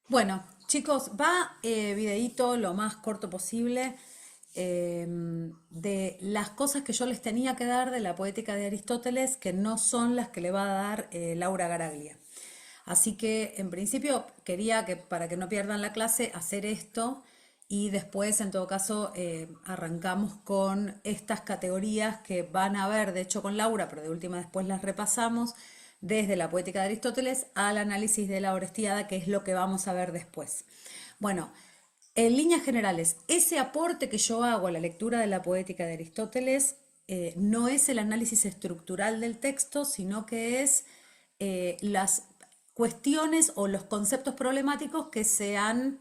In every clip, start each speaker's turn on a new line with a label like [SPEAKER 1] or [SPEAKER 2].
[SPEAKER 1] Bueno, chicos, va videíto lo más corto posible de las cosas que yo les tenía que dar de la poética de Aristóteles, que no son las que le va a dar Laura Garaglia. Así que en principio quería que para que no pierdan la clase hacer esto y después en todo caso arrancamos con estas categorías que van a ver, de hecho con Laura, pero de última después las repasamos desde la poética de Aristóteles al análisis de la Orestiada, que es lo que vamos a ver después. Bueno, en líneas generales, ese aporte que yo hago a la lectura de la poética de Aristóteles no es el análisis estructural del texto, sino que es las cuestiones o los conceptos problemáticos que se han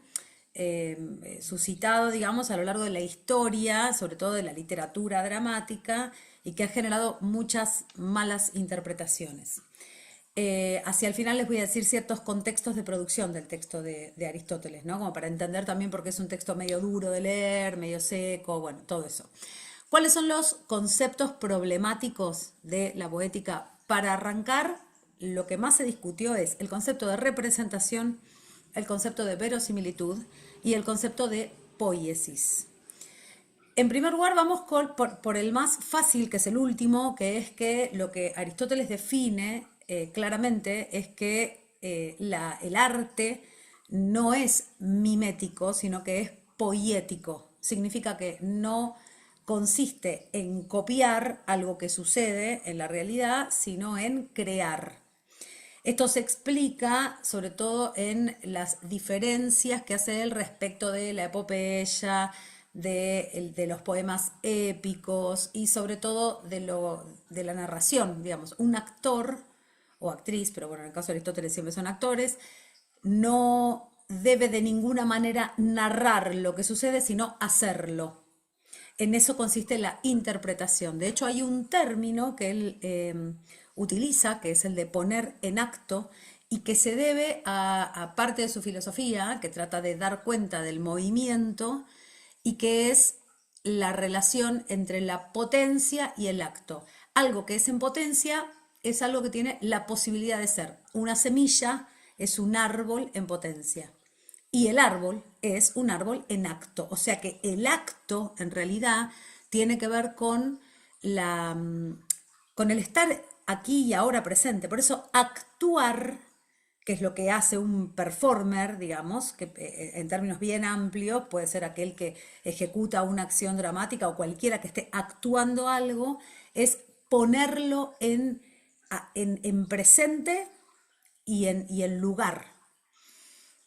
[SPEAKER 1] suscitado, digamos, a lo largo de la historia, sobre todo de la literatura dramática, y que ha generado muchas malas interpretaciones. Hacia el final les voy a decir ciertos contextos de producción del texto de Aristóteles, ¿no? Como para entender también por qué es un texto medio duro de leer, medio seco, bueno, todo eso. ¿Cuáles son los conceptos problemáticos de la poética? Para arrancar, lo que más se discutió es el concepto de representación, el concepto de verosimilitud y el concepto de poiesis. En primer lugar, vamos por el más fácil, que es el último, que es que lo que Aristóteles define claramente es que el arte no es mimético, sino que es poiético. Significa que no consiste en copiar algo que sucede en la realidad, sino en crear. Esto se explica sobre todo en las diferencias que hace él respecto de la epopeya, de los poemas épicos y sobre todo de la narración, digamos. Un actor o actriz, pero bueno, en el caso de Aristóteles siempre son actores, no debe de ninguna manera narrar lo que sucede, sino hacerlo. En eso consiste la interpretación. De hecho, hay un término que él utiliza, que es el de poner en acto, y que se debe a parte de su filosofía, que trata de dar cuenta del movimiento, y que es la relación entre la potencia y el acto. Algo que es en potencia es algo que tiene la posibilidad de ser. Una semilla es un árbol en potencia. Y el árbol es un árbol en acto. O sea que el acto en realidad tiene que ver con con el estar aquí y ahora presente. Por eso actuar, que es lo que hace un performer, digamos, que en términos bien amplios puede ser aquel que ejecuta una acción dramática o cualquiera que esté actuando algo, es ponerlo en presente y en lugar.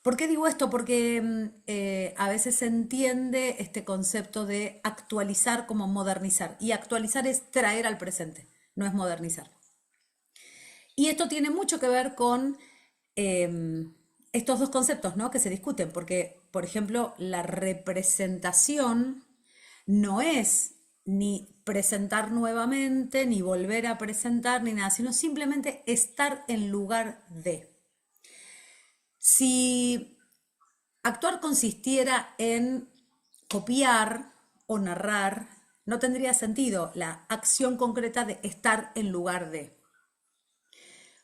[SPEAKER 1] ¿Por qué digo esto? Porque a veces se entiende este concepto de actualizar como modernizar. Y actualizar es traer al presente, no es modernizar. Y esto tiene mucho que ver con estos dos conceptos, ¿no? Que se discuten, porque, por ejemplo, la representación no es ni presentar nuevamente, ni volver a presentar, ni nada, sino simplemente estar en lugar de. Si actuar consistiera en copiar o narrar, no tendría sentido la acción concreta de estar en lugar de.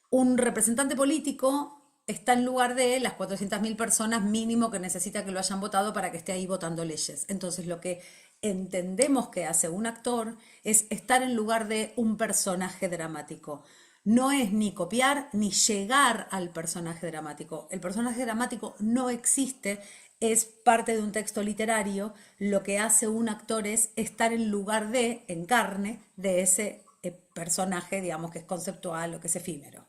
[SPEAKER 1] Un representante político está en lugar de las 400.000 personas mínimo que necesita que lo hayan votado para que esté ahí votando leyes. Entonces lo que entendemos que hace un actor es estar en lugar de un personaje dramático. No es ni copiar ni llegar al personaje dramático. El personaje dramático no existe, es parte de un texto literario. Lo que hace un actor es estar en lugar de, en carne, de ese personaje, digamos, que es conceptual o que es efímero.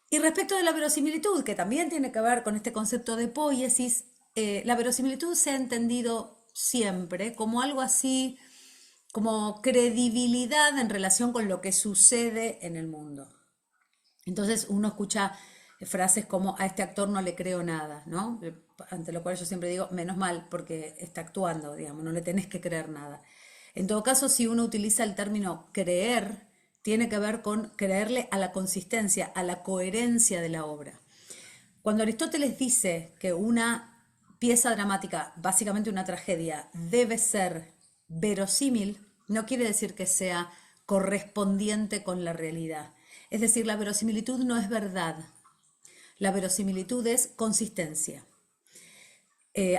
[SPEAKER 1] Y respecto de la verosimilitud, que también tiene que ver con este concepto de poiesis, la verosimilitud se ha entendido siempre como algo así, como credibilidad en relación con lo que sucede en el mundo. Entonces uno escucha frases como a este actor no le creo nada, ¿no? Ante lo cual yo siempre digo, menos mal, porque está actuando, digamos, no le tenés que creer nada. En todo caso, si uno utiliza el término creer, tiene que ver con creerle a la consistencia, a la coherencia de la obra. Cuando Aristóteles dice que una pieza dramática, básicamente una tragedia, debe ser verosímil, no quiere decir que sea correspondiente con la realidad. Es decir, la verosimilitud no es verdad. La verosimilitud es consistencia.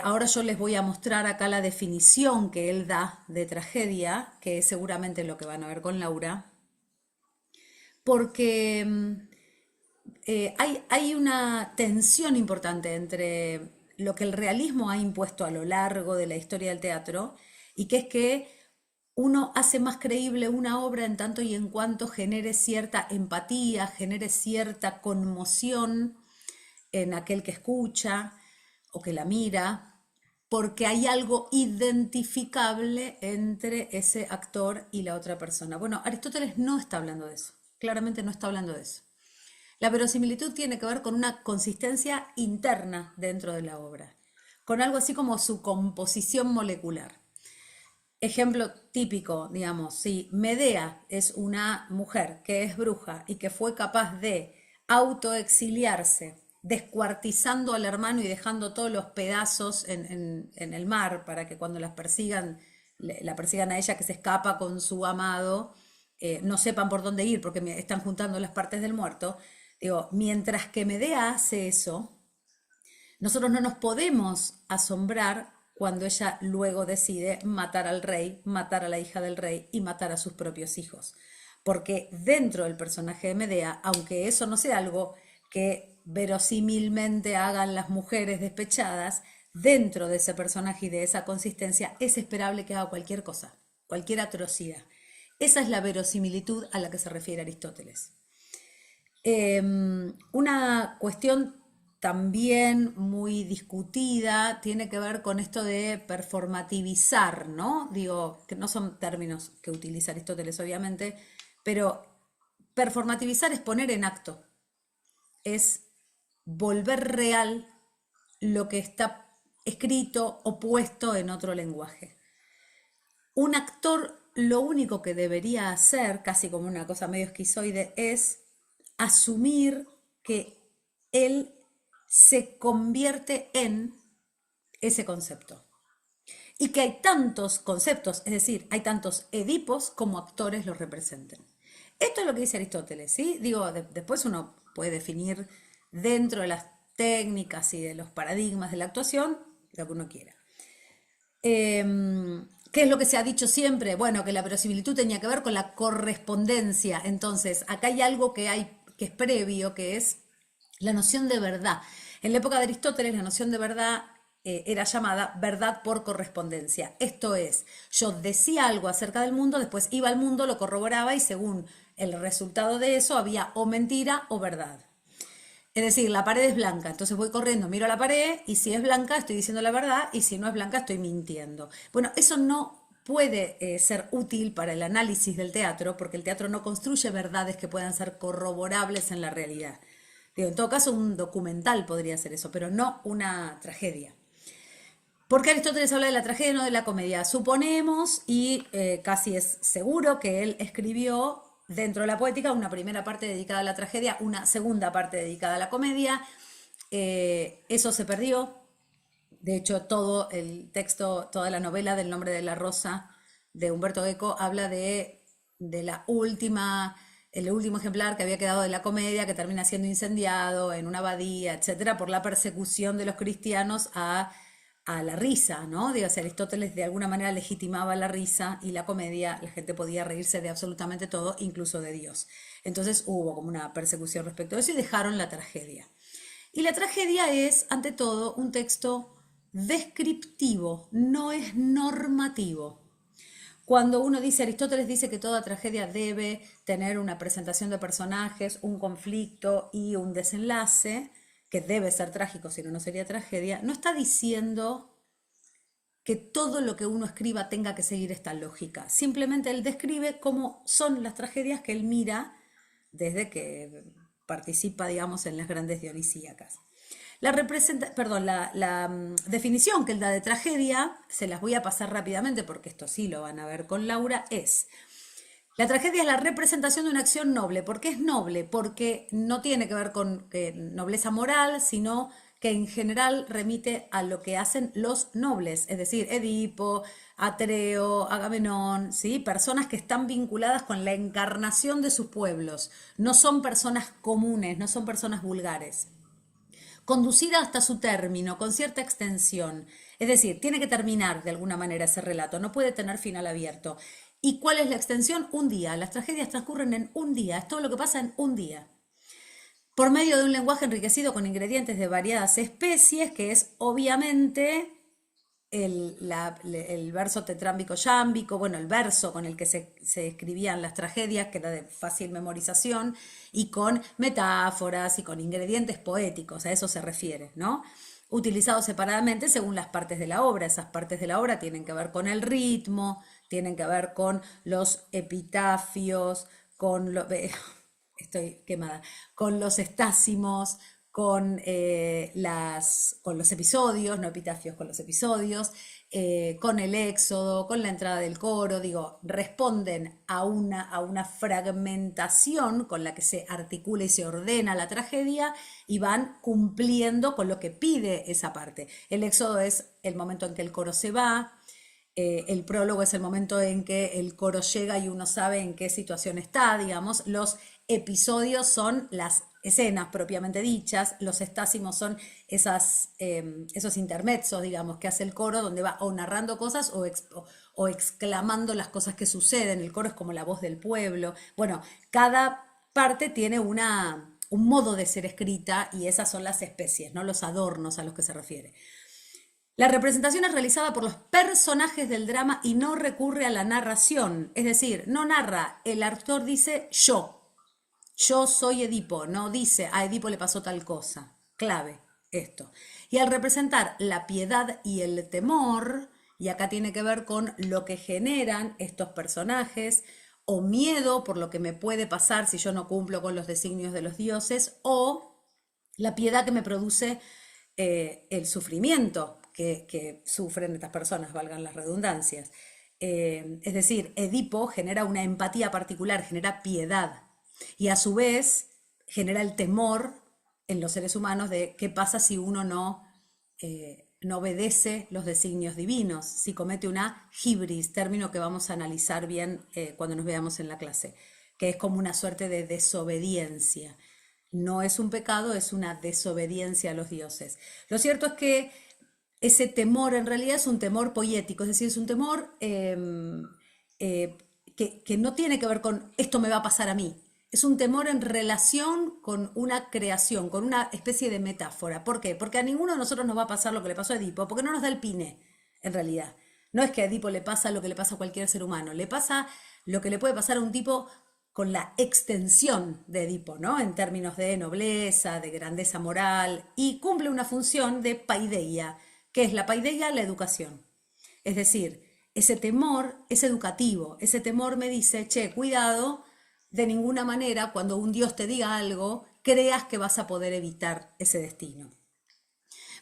[SPEAKER 1] Ahora yo les voy a mostrar acá la definición que él da de tragedia, que es seguramente lo que van a ver con Laura, porque hay una tensión importante entre lo que el realismo ha impuesto a lo largo de la historia del teatro, y que es que uno hace más creíble una obra en tanto y en cuanto genere cierta empatía, genere cierta conmoción en aquel que escucha o que la mira, porque hay algo identificable entre ese actor y la otra persona. Bueno, Aristóteles no está hablando de eso, claramente no está hablando de eso. La verosimilitud tiene que ver con una consistencia interna dentro de la obra, con algo así como su composición molecular. Ejemplo típico, digamos, si Medea es una mujer que es bruja y que fue capaz de autoexiliarse, descuartizando al hermano y dejando todos los pedazos en el mar para que cuando las persigan, la persigan a ella que se escapa con su amado, no sepan por dónde ir porque están juntando las partes del muerto. Digo, mientras que Medea hace eso, nosotros no nos podemos asombrar cuando ella luego decide matar al rey, matar a la hija del rey y matar a sus propios hijos. Porque dentro del personaje de Medea, aunque eso no sea algo que verosímilmente hagan las mujeres despechadas, dentro de ese personaje y de esa consistencia es esperable que haga cualquier cosa, cualquier atrocidad. Esa es la verosimilitud a la que se refiere Aristóteles. Una cuestión también muy discutida tiene que ver con esto de performativizar, ¿no? Digo, que no son términos que utiliza Aristóteles, obviamente, pero performativizar es poner en acto, es volver real lo que está escrito o puesto en otro lenguaje. Un actor lo único que debería hacer, casi como una cosa medio esquizoide, es asumir que él se convierte en ese concepto. Y que hay tantos conceptos, es decir, hay tantos Edipos como actores los representen. Esto es lo que dice Aristóteles, ¿sí? Digo, después uno puede definir dentro de las técnicas y de los paradigmas de la actuación lo que uno quiera. ¿Qué es lo que se ha dicho siempre? Bueno, que la verosimilitud tenía que ver con la correspondencia. Entonces, acá hay algo que es previo, que es la noción de verdad. En la época de Aristóteles, la noción de verdad era llamada verdad por correspondencia. Esto es, yo decía algo acerca del mundo, después iba al mundo, lo corroboraba y según el resultado de eso había o mentira o verdad. Es decir, la pared es blanca, entonces voy corriendo, miro la pared y si es blanca estoy diciendo la verdad y si no es blanca estoy mintiendo. Bueno, eso no puede ser útil para el análisis del teatro porque el teatro no construye verdades que puedan ser corroborables en la realidad. Digo, en todo caso un documental podría ser eso, pero no una tragedia. ¿Por qué Aristóteles habla de la tragedia y no de la comedia? Suponemos, y casi es seguro, que él escribió dentro de la poética una primera parte dedicada a la tragedia, una segunda parte dedicada a la comedia. Eso se perdió. De hecho, todo el texto, toda la novela del Nombre de la Rosa de Humberto Eco habla de la última, el último ejemplar que había quedado de la comedia, que termina siendo incendiado en una abadía, etcétera, por la persecución de los cristianos a la risa, ¿no? Digo, si Aristóteles de alguna manera legitimaba la risa y la comedia, la gente podía reírse de absolutamente todo, incluso de Dios. Entonces hubo como una persecución respecto a eso y dejaron la tragedia. Y la tragedia es, ante todo, un texto descriptivo, no es normativo. Cuando uno dice, Aristóteles dice que toda tragedia debe tener una presentación de personajes, un conflicto y un desenlace, que debe ser trágico, si no, no sería tragedia, no está diciendo que todo lo que uno escriba tenga que seguir esta lógica. Simplemente él describe cómo son las tragedias que él mira desde que participa, digamos, en las grandes dionisíacas. La definición que él da de tragedia, se las voy a pasar rápidamente porque esto sí lo van a ver con Laura, es: la tragedia es la representación de una acción noble. ¿Por qué es noble? Porque no tiene que ver con nobleza moral, sino que en general remite a lo que hacen los nobles, es decir, Edipo, Atreo, Agamenón, ¿sí? Personas que están vinculadas con la encarnación de sus pueblos. No son personas comunes, no son personas vulgares. conducida hasta su término, con cierta extensión. Es decir, tiene que terminar de alguna manera ese relato, no puede tener final abierto. ¿Y cuál es la extensión? Un día. Las tragedias transcurren en un día, es todo lo que pasa en un día. Por medio de un lenguaje enriquecido con ingredientes de variadas especies, que es obviamente el verso tetrámbico yámbico, bueno, el verso con el que se escribían las tragedias, que era de fácil memorización, y con metáforas y con ingredientes poéticos, a eso se refiere, ¿no? Utilizados separadamente según las partes de la obra. Esas partes de la obra tienen que ver con el ritmo, tienen que ver con los epitafios, con lo, estoy quemada, con los estásimos, con los episodios, no epitafios, con los episodios, con el éxodo, con la entrada del coro, digo, responden a una fragmentación con la que se articula y se ordena la tragedia y van cumpliendo con lo que pide esa parte. El éxodo es el momento en que el coro se va. El prólogo es el momento en que el coro llega y uno sabe en qué situación está, digamos. Los episodios son las escenas propiamente dichas, los estásimos son esos intermezzos, digamos, que hace el coro, donde va o narrando cosas o exclamando las cosas que suceden. El coro es como la voz del pueblo. Bueno, cada parte tiene un modo de ser escrita y esas son las especies, ¿no? Los adornos a los que se refiere. La representación es realizada por los personajes del drama y no recurre a la narración, es decir, no narra, el actor dice yo soy Edipo, no dice a Edipo le pasó tal cosa, clave esto. Y al representar la piedad y el temor, y acá tiene que ver con lo que generan estos personajes, o miedo por lo que me puede pasar si yo no cumplo con los designios de los dioses, o la piedad que me produce el sufrimiento que sufren estas personas, valgan las redundancias. Es decir, Edipo genera una empatía particular, genera piedad y a su vez genera el temor en los seres humanos de qué pasa si uno no obedece los designios divinos, si comete una hibris, término que vamos a analizar bien cuando nos veamos en la clase, que es como una suerte de desobediencia. No es un pecado, es una desobediencia a los dioses. Lo cierto es que ese temor en realidad es un temor poético, es decir, es un temor que no tiene que ver con esto me va a pasar a mí. Es un temor en relación con una creación, con una especie de metáfora. ¿Por qué? Porque a ninguno de nosotros nos va a pasar lo que le pasó a Edipo, porque no nos da el pine, en realidad. No es que a Edipo le pasa lo que le pasa a cualquier ser humano, le pasa lo que le puede pasar a un tipo con la extensión de Edipo, ¿no? En términos de nobleza, de grandeza moral, y cumple una función de paideia. ¿Qué es la paideia? La educación. Es decir, ese temor es educativo, ese temor me dice, che, cuidado, de ninguna manera cuando un Dios te diga algo, creas que vas a poder evitar ese destino.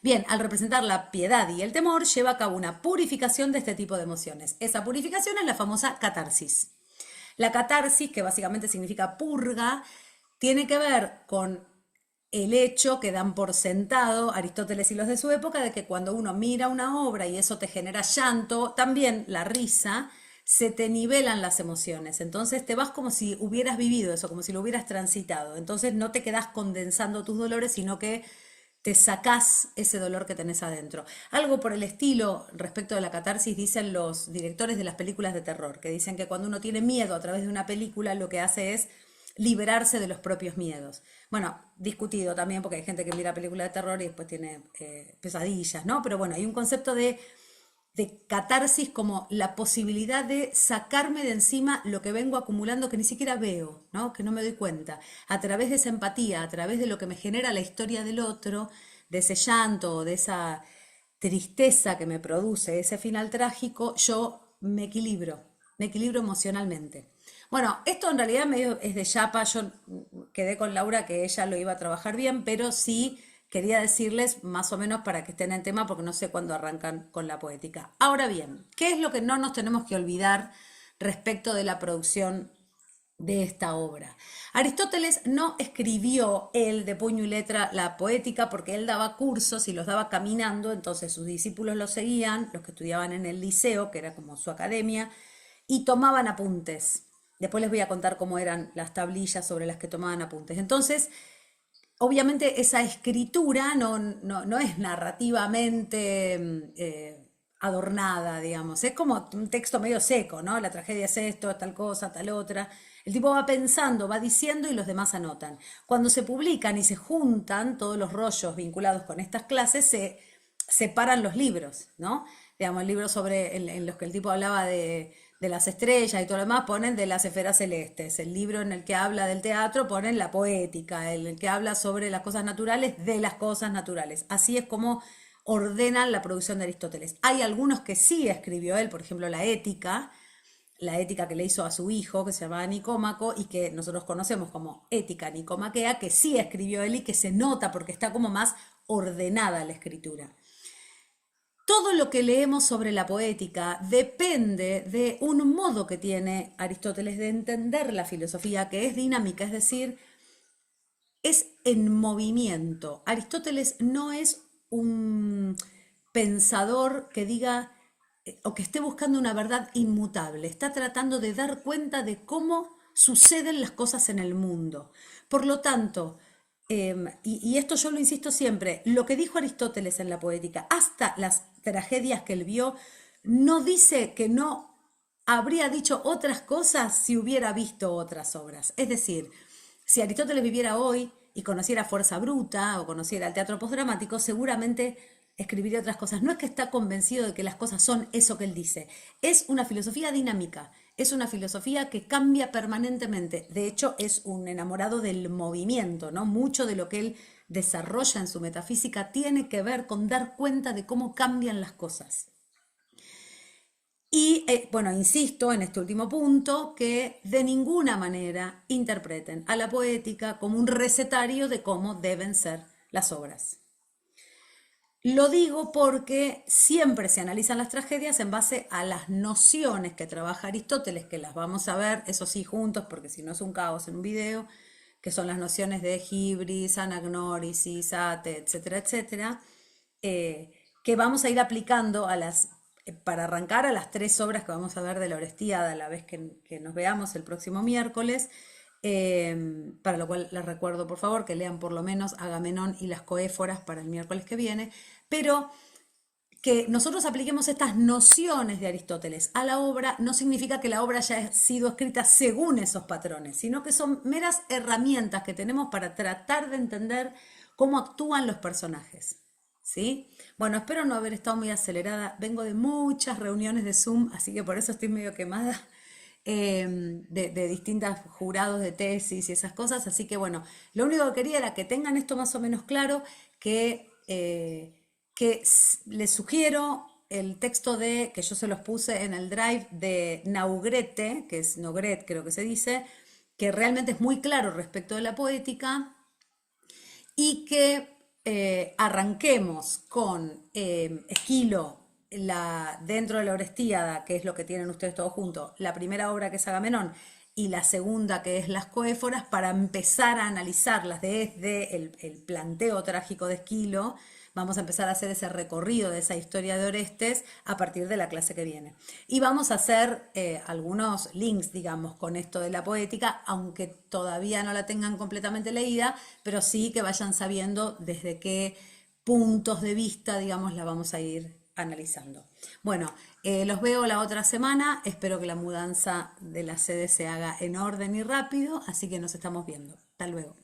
[SPEAKER 1] Bien, al representar la piedad y el temor, lleva a cabo una purificación de este tipo de emociones. Esa purificación es la famosa catarsis. La catarsis, que básicamente significa purga, tiene que ver con el hecho que dan por sentado Aristóteles y los de su época de que cuando uno mira una obra y eso te genera llanto, también la risa, se te nivelan las emociones. Entonces te vas como si hubieras vivido eso, como si lo hubieras transitado. Entonces no te quedás condensando tus dolores, sino que te sacás ese dolor que tenés adentro. Algo por el estilo respecto de la catarsis dicen los directores de las películas de terror, que dicen que cuando uno tiene miedo a través de una película, lo que hace es liberarse de los propios miedos. Bueno, discutido también porque hay gente que mira películas de terror y después tiene pesadillas, ¿no? Pero bueno, hay un concepto de catarsis como la posibilidad de sacarme de encima lo que vengo acumulando que ni siquiera veo, ¿no? Que no me doy cuenta. A través de esa empatía, a través de lo que me genera la historia del otro, de ese llanto, de esa tristeza que me produce ese final trágico, yo me equilibro emocionalmente. Bueno, esto en realidad medio es de chapa, yo quedé con Laura que ella lo iba a trabajar bien, pero sí quería decirles más o menos para que estén en tema porque no sé cuándo arrancan con la poética. Ahora bien, ¿qué es lo que no nos tenemos que olvidar respecto de la producción de esta obra? Aristóteles no escribió él de puño y letra la poética porque él daba cursos y los daba caminando, entonces sus discípulos lo seguían, los que estudiaban en el liceo, que era como su academia, y tomaban apuntes. Después les voy a contar cómo eran las tablillas sobre las que tomaban apuntes. Entonces, obviamente esa escritura no es narrativamente adornada, digamos, es como un texto medio seco, ¿no? La tragedia es esto, tal cosa, tal otra. El tipo va pensando, va diciendo y los demás anotan. Cuando se publican y se juntan todos los rollos vinculados con estas clases, se separan los libros, ¿no? Digamos, el libro sobre en los que el tipo hablaba de las estrellas y todo lo demás, ponen de las esferas celestes. El libro en el que habla del teatro, ponen la poética. El que habla sobre las cosas naturales, de las cosas naturales. Así es como ordenan la producción de Aristóteles. Hay algunos que sí escribió él, por ejemplo, la ética que le hizo a su hijo, que se llamaba Nicómaco, y que nosotros conocemos como Ética Nicomaquea, que sí escribió él y que se nota porque está como más ordenada la escritura. Todo lo que leemos sobre la poética depende de un modo que tiene Aristóteles de entender la filosofía, que es dinámica, es decir, es en movimiento. Aristóteles no es un pensador que diga o que esté buscando una verdad inmutable, está tratando de dar cuenta de cómo suceden las cosas en el mundo. Por lo tanto, y esto yo lo insisto siempre, lo que dijo Aristóteles en la poética, hasta las tragedias que él vio, no dice que no habría dicho otras cosas si hubiera visto otras obras. Es decir, si Aristóteles viviera hoy y conociera Fuerza Bruta o conociera el teatro postdramático, seguramente escribiría otras cosas. No es que está convencido de que las cosas son eso que él dice. Es una filosofía dinámica, es una filosofía que cambia permanentemente. De hecho, es un enamorado del movimiento, ¿no? Mucho de lo que él desarrolla en su metafísica tiene que ver con dar cuenta de cómo cambian las cosas. Y bueno, insisto en este último punto, que de ninguna manera interpreten a la poética como un recetario de cómo deben ser las obras. Lo digo porque siempre se analizan las tragedias en base a las nociones que trabaja Aristóteles, que las vamos a ver, eso sí, juntos, porque si no es un caos en un video, que son las nociones de hibris, anagnórisis, ate, etcétera, etcétera, que vamos a ir aplicando para arrancar a las tres obras que vamos a ver de la Orestiada a la vez que nos veamos el próximo miércoles, para lo cual les recuerdo por favor que lean por lo menos Agamenón y las Coéforas para el miércoles que viene, pero que nosotros apliquemos estas nociones de Aristóteles a la obra no significa que la obra haya sido escrita según esos patrones, sino que son meras herramientas que tenemos para tratar de entender cómo actúan los personajes. ¿Sí? Bueno, espero no haber estado muy acelerada. Vengo de muchas reuniones de Zoom, así que por eso estoy medio quemada de distintos jurados de tesis y esas cosas. Así que bueno, lo único que quería era que tengan esto más o menos claro, que les sugiero el texto que yo se los puse en el drive de Naugrete, que es Nogret creo que se dice, que realmente es muy claro respecto de la poética y que arranquemos con Esquilo, dentro de la Orestíada, que es lo que tienen ustedes todos juntos, la primera obra que es Agamenón y la segunda que es Las Coéforas, para empezar a analizarlas desde el planteo trágico de Esquilo. Vamos a empezar a hacer ese recorrido de esa historia de Orestes a partir de la clase que viene. Y vamos a hacer algunos links, digamos, con esto de la poética, aunque todavía no la tengan completamente leída, pero sí que vayan sabiendo desde qué puntos de vista, digamos, la vamos a ir analizando. Bueno, los veo la otra semana. Espero que la mudanza de la sede se haga en orden y rápido, así que nos estamos viendo. Hasta luego.